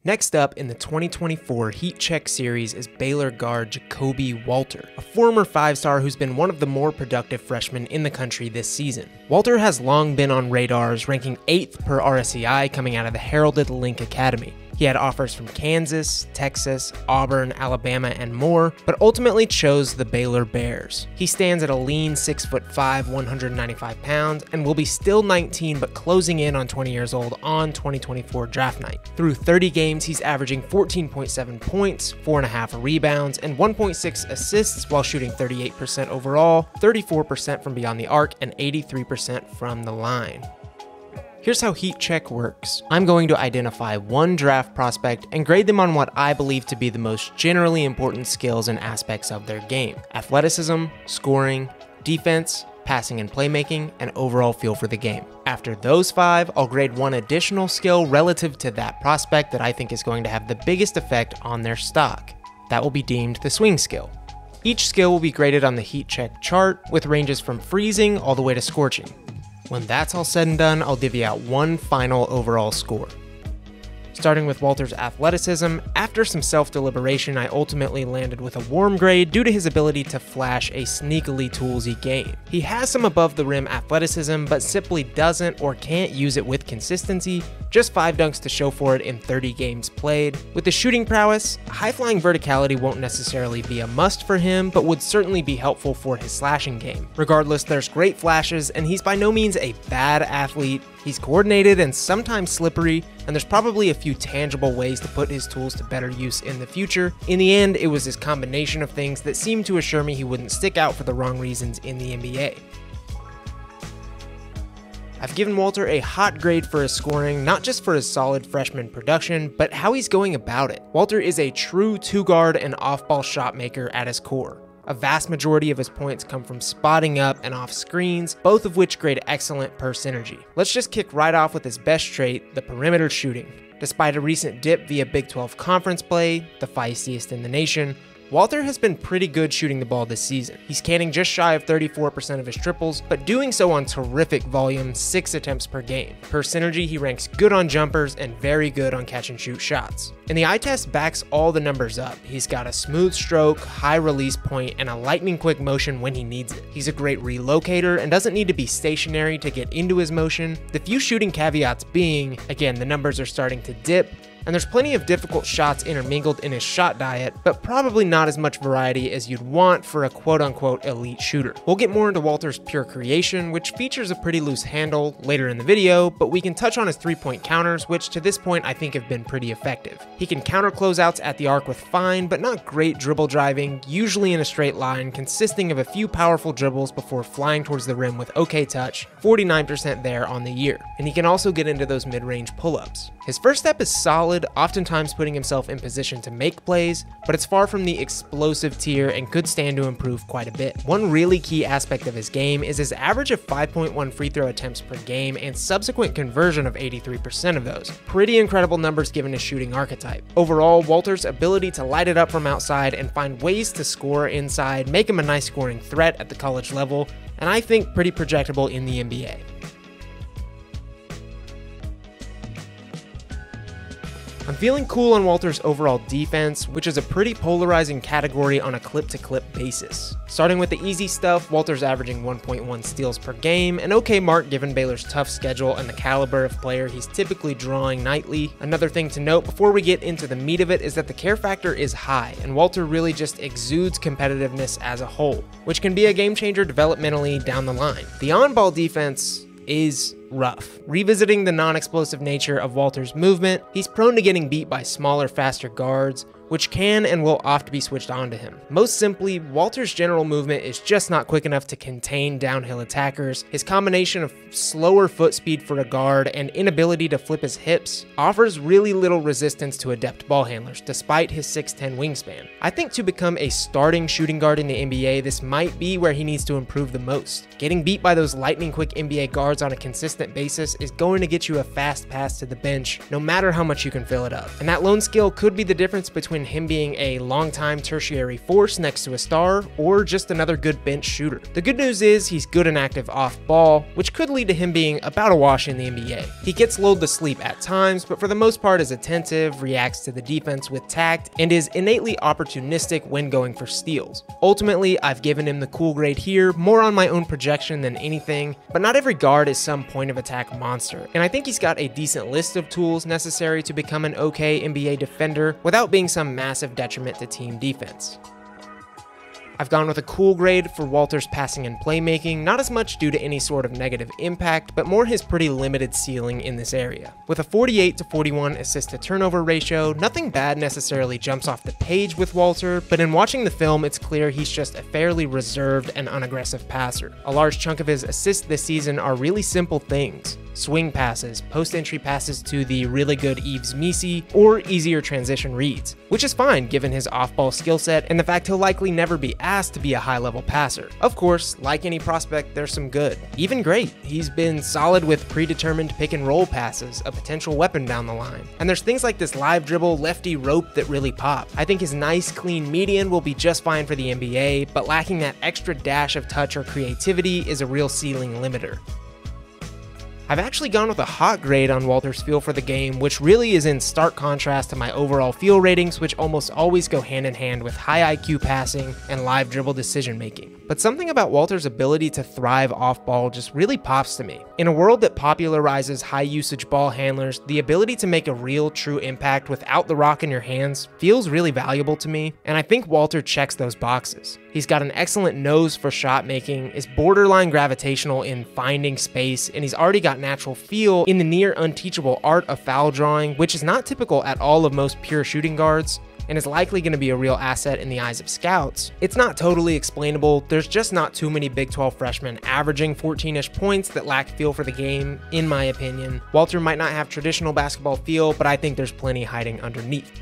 Next up in the 2024 Heat Check Series is Baylor guard Jacoby Walter, a former 5-star who's been one of the more productive freshmen in the country this season. Walter has long been on radars, ranking 8th per RSEI coming out of the heralded Link Academy. He had offers from Kansas, Texas, Auburn, Alabama, and more, but ultimately chose the Baylor Bears. He stands at a lean 6'5", 195 pounds, and will be still 19 but closing in on 20 years old on 2024 draft night. Through 30 games, he's averaging 14.7 points, 4.5 rebounds, and 1.6 assists while shooting 38% overall, 34% from beyond the arc, and 83% from the line. Here's how Heat Check works. I'm going to identify one draft prospect and grade them on what I believe to be the most generally important skills and aspects of their game: athleticism, scoring, defense, passing and playmaking, and overall feel for the game. After those 5, I'll grade one additional skill relative to that prospect that I think is going to have the biggest effect on their stock. That will be deemed the swing skill. Each skill will be graded on the Heat Check chart, with ranges from freezing all the way to scorching. When that's all said and done, I'll divvy out one final overall score. Starting with Walter's athleticism, after some self-deliberation, I ultimately landed with a warm grade due to his ability to flash a sneakily toolsy game. He has some above-the-rim athleticism, but simply doesn't or can't use it with consistency, just 5 dunks to show for it in 30 games played. With the shooting prowess, high-flying verticality won't necessarily be a must for him, but would certainly be helpful for his slashing game. Regardless, there's great flashes, and he's by no means a bad athlete. He's coordinated and sometimes slippery, and there's probably a few tangible ways to put his tools to better use in the future. In the end, it was this combination of things that seemed to assure me he wouldn't stick out for the wrong reasons in the NBA. I've given Walter a hot grade for his scoring, not just for his solid freshman production, but how he's going about it. Walter is a true 2-guard and off-ball shot maker at his core. A vast majority of his points come from spotting up and off screens, both of which grade excellent per synergy. Let's just kick right off with his best trait, the perimeter shooting. Despite a recent dip via Big 12 conference play, the feistiest in the nation, Walter has been pretty good shooting the ball this season. He's canning just shy of 34% of his triples, but doing so on terrific volume, 6 attempts per game. Per synergy, he ranks good on jumpers and very good on catch and shoot shots. And the eye test backs all the numbers up. He's got a smooth stroke, high release point, and a lightning quick motion when he needs it. He's a great relocator and doesn't need to be stationary to get into his motion. The few shooting caveats being, again, the numbers are starting to dip, and there's plenty of difficult shots intermingled in his shot diet, but probably not as much variety as you'd want for a quote-unquote elite shooter. We'll get more into Walter's pure creation, which features a pretty loose handle later in the video, but we can touch on his 3-point counters, which to this point I think have been pretty effective. He can counter closeouts at the arc with fine but not great dribble driving, usually in a straight line, consisting of a few powerful dribbles before flying towards the rim with okay touch, 49% there on the year. And he can also get into those mid-range pull-ups. His first step is solid, oftentimes putting himself in position to make plays, but it's far from the explosive tier and could stand to improve quite a bit. One really key aspect of his game is his average of 5.1 free throw attempts per game and subsequent conversion of 83% of those. Pretty incredible numbers given his shooting archetype. Overall, Walter's ability to light it up from outside and find ways to score inside make him a nice scoring threat at the college level, and I think pretty projectable in the NBA. I'm feeling cool on Walter's overall defense, which is a pretty polarizing category on a clip-to-clip basis. Starting with the easy stuff, Walter's averaging 1.1 steals per game, an okay mark given Baylor's tough schedule and the caliber of player he's typically drawing nightly. Another thing to note before we get into the meat of it is that the care factor is high, and Walter really just exudes competitiveness as a whole, which can be a game changer developmentally down the line. The on-ball defense is rough. Revisiting the non-explosive nature of Walter's movement, he's prone to getting beat by smaller, faster guards, which can and will oft be switched onto him. Most simply, Walter's general movement is just not quick enough to contain downhill attackers. His combination of slower foot speed for a guard and inability to flip his hips offers really little resistance to adept ball handlers, despite his 6'10" wingspan. I think to become a starting shooting guard in the NBA, this might be where he needs to improve the most. Getting beat by those lightning quick NBA guards on a consistent basis is going to get you a fast pass to the bench, no matter how much you can fill it up. And that lone skill could be the difference between between him being a long-time tertiary force next to a star or just another good bench shooter. The good news is he's good and active off ball, which could lead to him being about a wash in the NBA. He gets lulled to sleep at times, but for the most part is attentive, reacts to the defense with tact, and is innately opportunistic when going for steals. Ultimately, I've given him the cool grade here, more on my own projection than anything, but not every guard is some point of attack monster, and I think he's got a decent list of tools necessary to become an okay NBA defender without being some massive detriment to team defense. I've gone with a cool grade for Walter's passing and playmaking, not as much due to any sort of negative impact, but more his pretty limited ceiling in this area. With a 48-41 assist to turnover ratio, nothing bad necessarily jumps off the page with Walter, but in watching the film, it's clear he's just a fairly reserved and unaggressive passer. A large chunk of his assists this season are really simple things. Swing passes, post-entry passes to the really good Yves Missi, or easier transition reads, which is fine given his off-ball skill set and the fact he'll likely never be asked to be a high-level passer. Of course, like any prospect, there's some good, even great. He's been solid with predetermined pick-and-roll passes, a potential weapon down the line. And there's things like this live dribble lefty rope that really pop. I think his nice, clean median will be just fine for the NBA, but lacking that extra dash of touch or creativity is a real ceiling limiter. I've actually gone with a hot grade on Walter's feel for the game, which really is in stark contrast to my overall feel ratings, which almost always go hand in hand with high IQ passing and live dribble decision making. But something about Walter's ability to thrive off ball just really pops to me. In a world that popularizes high usage ball handlers, the ability to make a real true impact without the rock in your hands feels really valuable to me, and I think Walter checks those boxes. He's got an excellent nose for shot making, is borderline gravitational in finding space, and he's already got natural feel in the near unteachable art of foul drawing, which is not typical at all of most pure shooting guards, and is likely going to be a real asset in the eyes of scouts. It's not totally explainable, there's just not too many Big 12 freshmen averaging 14-ish points that lack feel for the game, in my opinion. Walter might not have traditional basketball feel, but I think there's plenty hiding underneath.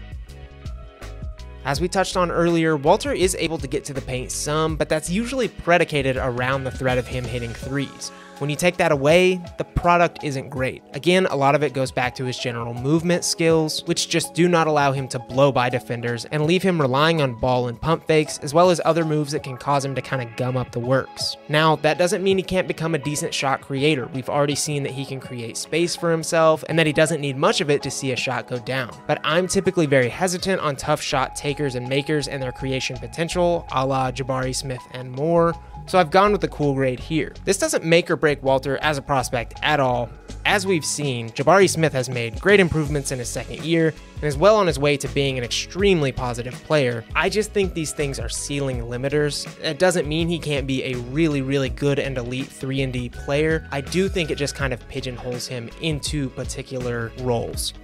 As we touched on earlier, Walter is able to get to the paint some, but that's usually predicated around the threat of him hitting threes. When you take that away, the product isn't great. Again, a lot of it goes back to his general movement skills, which just do not allow him to blow by defenders and leave him relying on ball and pump fakes, as well as other moves that can cause him to kind of gum up the works. Now, that doesn't mean he can't become a decent shot creator. We've already seen that he can create space for himself and that he doesn't need much of it to see a shot go down. But I'm typically very hesitant on tough shot takers and makers and their creation potential, a la Jabari Smith and more. So I've gone with the cool grade here. This doesn't make or break Walter as a prospect at all. As we've seen, Jabari Smith has made great improvements in his second year and is well on his way to being an extremely positive player. I just think these things are ceiling limiters. It doesn't mean he can't be a really, really good and elite 3-and-D player. I do think it just kind of pigeonholes him into particular roles.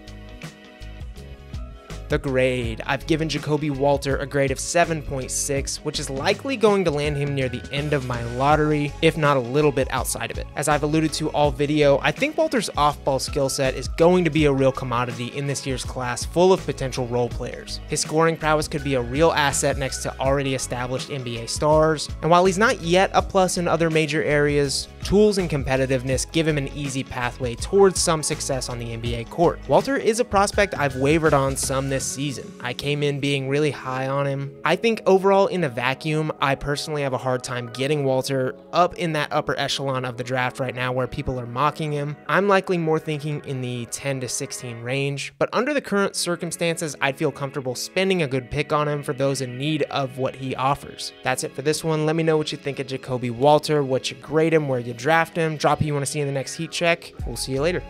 The grade. I've given Jacoby Walter a grade of 7.6, which is likely going to land him near the end of my lottery, if not a little bit outside of it. As I've alluded to all video, I think Walter's off-ball skill set is going to be a real commodity in this year's class full of potential role players. His scoring prowess could be a real asset next to already established NBA stars, and while he's not yet a plus in other major areas, tools and competitiveness give him an easy pathway towards some success on the NBA court. Walter is a prospect I've wavered on some this season. I came in being really high on him. I think overall in a vacuum, I personally have a hard time getting Walter up in that upper echelon of the draft right now where people are mocking him. I'm likely more thinking in the 10 to 16 range, but under the current circumstances, I'd feel comfortable spending a good pick on him for those in need of what he offers. That's it for this one. Let me know what you think of Jacoby Walter, what you grade him, where you draft him, drop who you want to see in the next heat check. We'll see you later.